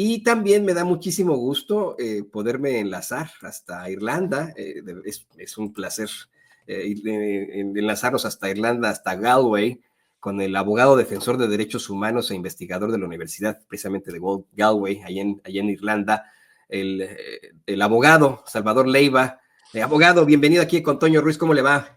Y también me da muchísimo gusto poderme enlazar hasta Irlanda. Es un placer enlazarnos hasta Irlanda, hasta Galway, con el abogado defensor de derechos humanos e investigador de la Universidad precisamente de Galway, allá en Irlanda, el abogado Salvador Leiva. Abogado, bienvenido aquí con Toño Ruiz, ¿cómo le va?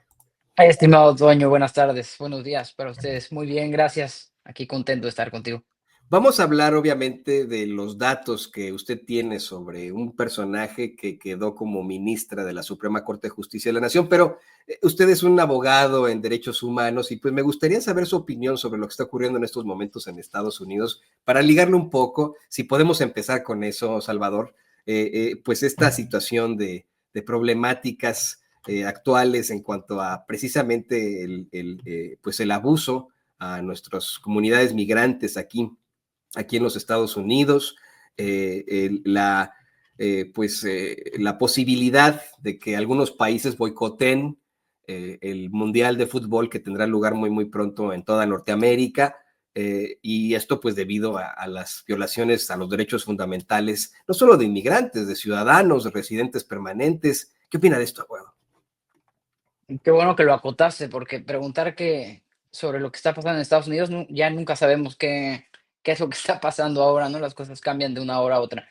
Ay, estimado Toño, buenas tardes, buenos días para ustedes. Muy bien, gracias. Aquí contento de estar contigo. Vamos a hablar obviamente de los datos que usted tiene sobre un personaje que quedó como ministra de la Suprema Corte de Justicia de la Nación, pero usted es un abogado en derechos humanos y pues me gustaría saber su opinión sobre lo que está ocurriendo en estos momentos en Estados Unidos para ligarlo un poco, si podemos empezar con eso, Salvador, pues esta situación de problemáticas actuales en cuanto a precisamente pues el abuso a nuestras comunidades migrantes aquí en los Estados Unidos, la posibilidad de que algunos países boicoten el Mundial de Fútbol que tendrá lugar muy pronto en toda Norteamérica, y esto pues debido a las violaciones a los derechos fundamentales, no solo de inmigrantes, de ciudadanos, de residentes permanentes. ¿Qué opina de esto, abogado? Qué bueno que lo acotaste, porque preguntar sobre lo que está pasando en Estados Unidos, ya nunca sabemos qué es lo que está pasando ahora, ¿no? Las cosas cambian de una hora a otra.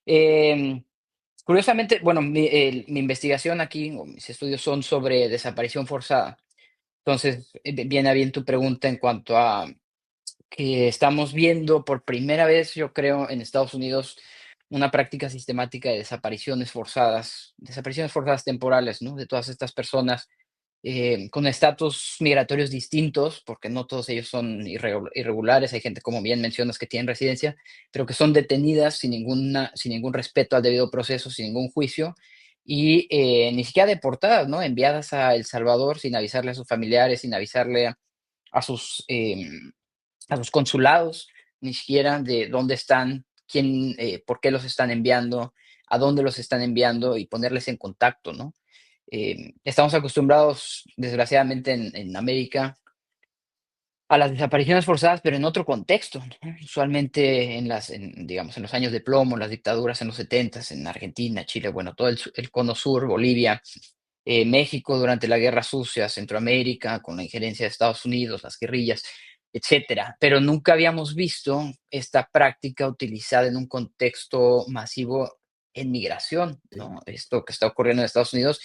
Em, Curiosamente, bueno, mi investigación aquí, o mis estudios son sobre desaparición forzada. Entonces, viene a bien tu pregunta en cuanto a que estamos viendo por primera vez, yo creo, en Estados Unidos, una práctica sistemática de desapariciones forzadas temporales, ¿no? De todas estas personas con estatus migratorios distintos, porque no todos ellos son irregulares, hay gente, como bien mencionas, que tienen residencia, pero que son detenidas sin ningún respeto al debido proceso, sin ningún juicio, y ni siquiera deportadas, ¿no? Enviadas a El Salvador sin avisarle a sus familiares, sin avisarle a sus consulados, ni siquiera de dónde están, por qué los están enviando, a dónde los están enviando y ponerles en contacto, ¿no? Estamos acostumbrados, desgraciadamente, en América a las desapariciones forzadas, pero en otro contexto, ¿no? Usualmente digamos, en los años de plomo, las dictaduras en los 70s, en Argentina, Chile, bueno, todo el cono sur, Bolivia, México durante la Guerra Sucia, Centroamérica, con la injerencia de Estados Unidos, las guerrillas, etcétera. Pero nunca habíamos visto esta práctica utilizada en un contexto masivo en migración, ¿no? Esto que está ocurriendo en Estados Unidos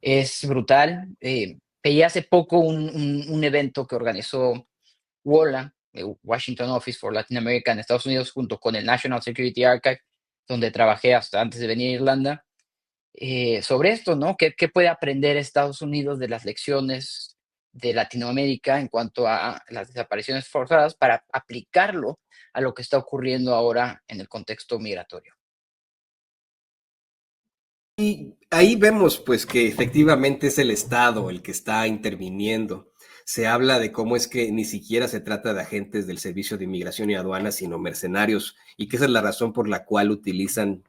es brutal. Veía hace poco un evento que organizó WOLA, Washington Office for Latin America en Estados Unidos, junto con el National Security Archive, donde trabajé hasta antes de venir a Irlanda, sobre esto, ¿no? ¿Qué puede aprender Estados Unidos de las lecciones de Latinoamérica en cuanto a las desapariciones forzadas para aplicarlo a lo que está ocurriendo ahora en el contexto migratorio? Y ahí vemos pues que efectivamente es el Estado el que está interviniendo. Se habla de cómo es que ni siquiera se trata de agentes del Servicio de Inmigración y Aduanas, sino mercenarios, y que esa es la razón por la cual utilizan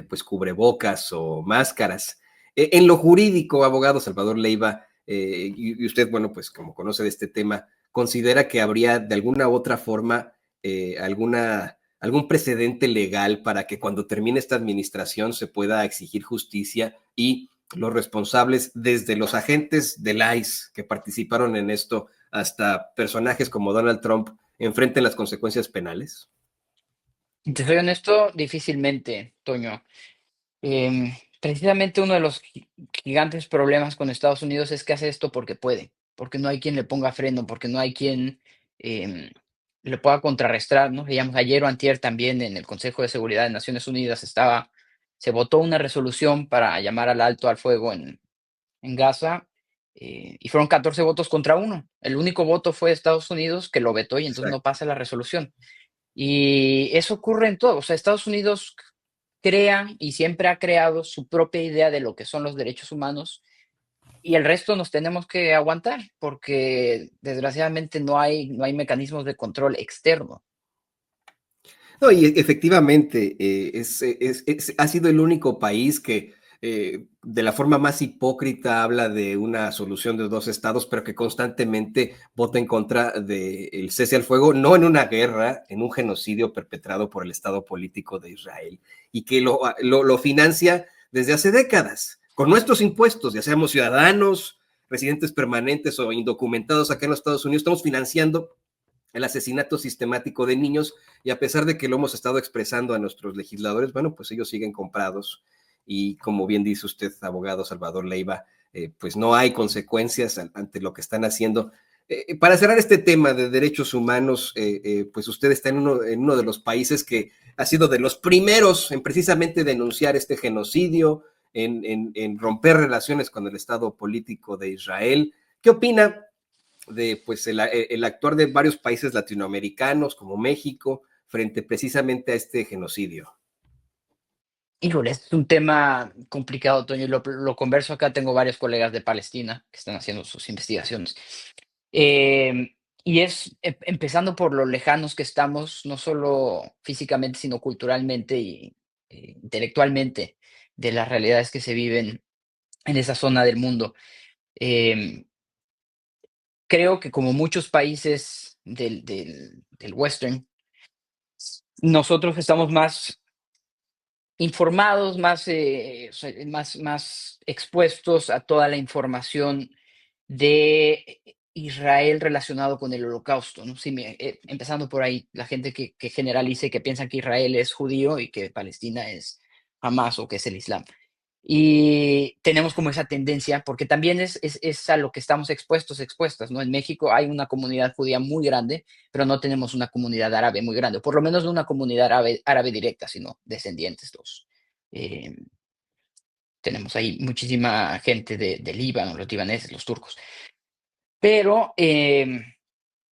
pues cubrebocas o máscaras. En lo jurídico, abogado Salvador Leiva, y usted, bueno, pues como conoce de este tema, considera que habría de alguna u otra forma algún precedente legal para que cuando termine esta administración se pueda exigir justicia y los responsables, desde los agentes del ICE que participaron en esto hasta personajes como Donald Trump, enfrenten las consecuencias penales? Te soy honesto, difícilmente, Toño. Precisamente uno de los gigantes problemas con Estados Unidos es que hace esto porque puede, porque no hay quien le ponga freno, porque no hay quien em, le pueda contrarrestar, ¿no? Veíamos ayer o antier también en el Consejo de Seguridad de Naciones Unidas se votó una resolución para llamar al alto al fuego en Gaza, y fueron 14 votos contra uno. El único voto fue de Estados Unidos que lo vetó y entonces no Exacto. pasa la resolución. Y eso ocurre en todo. O sea, Estados Unidos crea y siempre ha creado su propia idea de lo que son los derechos humanos y el resto nos tenemos que aguantar porque desgraciadamente no hay mecanismos de control externo. No, y efectivamente, ha sido el único país que de la forma más hipócrita habla de una solución de dos estados, pero que constantemente vota en contra del cese al fuego, no en una guerra, en un genocidio perpetrado por el Estado político de Israel, y que lo financia desde hace décadas, con nuestros impuestos, ya seamos ciudadanos, residentes permanentes o indocumentados acá en los Estados Unidos, estamos financiando el asesinato sistemático de niños, y a pesar de que lo hemos estado expresando a nuestros legisladores, bueno, pues ellos siguen comprados, y como bien dice usted, abogado Salvador Leiva, pues no hay consecuencias ante lo que están haciendo. Para cerrar este tema de derechos humanos, pues usted está en uno de los países que ha sido de los primeros en precisamente denunciar este genocidio, en romper relaciones con el Estado político de Israel. ¿Qué opina de pues el actuar de varios países latinoamericanos como México frente precisamente a este genocidio? Híjole, es un tema complicado, Toño, y lo converso acá. Tengo varios colegas de Palestina que están haciendo sus investigaciones. Y es empezando por lo lejanos que estamos, no solo físicamente, sino culturalmente y intelectualmente, de las realidades que se viven en esa zona del mundo. Em, Creo que como muchos países del Western, nosotros estamos más informados, más, o sea, más expuestos a toda la información de Israel relacionado con el Holocausto, ¿no? Sí, empezando por ahí, la gente que generaliza y que piensa que Israel es judío y que Palestina es Hamas o que es el Islam. Y tenemos como esa tendencia, porque también es a lo que estamos expuestas, ¿no? En México hay una comunidad judía muy grande, pero no tenemos una comunidad árabe muy grande, o por lo menos no una comunidad árabe directa, sino descendientes los. eh, Tenemos ahí muchísima gente de Líbano, los libaneses, los turcos, pero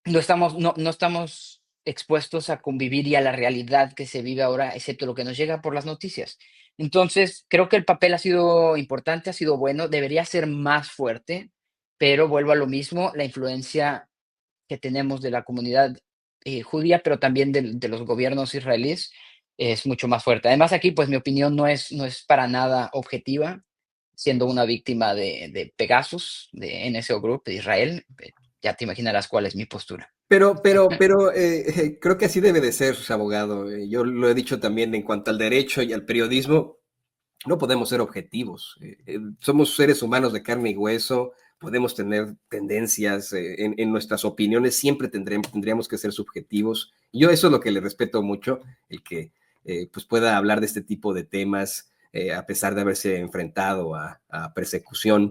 no estamos expuestos a convivir y a la realidad que se vive ahora, excepto lo que nos llega por las noticias. Entonces, creo que el papel ha sido importante, ha sido bueno, debería ser más fuerte, pero vuelvo a lo mismo, la influencia que tenemos de la comunidad judía, pero también de los gobiernos israelíes, es mucho más fuerte. Además, aquí, pues mi opinión no es para nada objetiva, siendo una víctima de Pegasus, de NSO Group, de Israel. Ya te imaginarás cuál es mi postura. Creo que así debe de ser, abogado. Yo lo he dicho también en cuanto al derecho y al periodismo, no podemos ser objetivos. Somos seres humanos de carne y hueso, podemos tener tendencias en nuestras opiniones, siempre tendríamos que ser subjetivos. Yo eso es lo que le respeto mucho, el que pues pueda hablar de este tipo de temas a pesar de haberse enfrentado a persecución.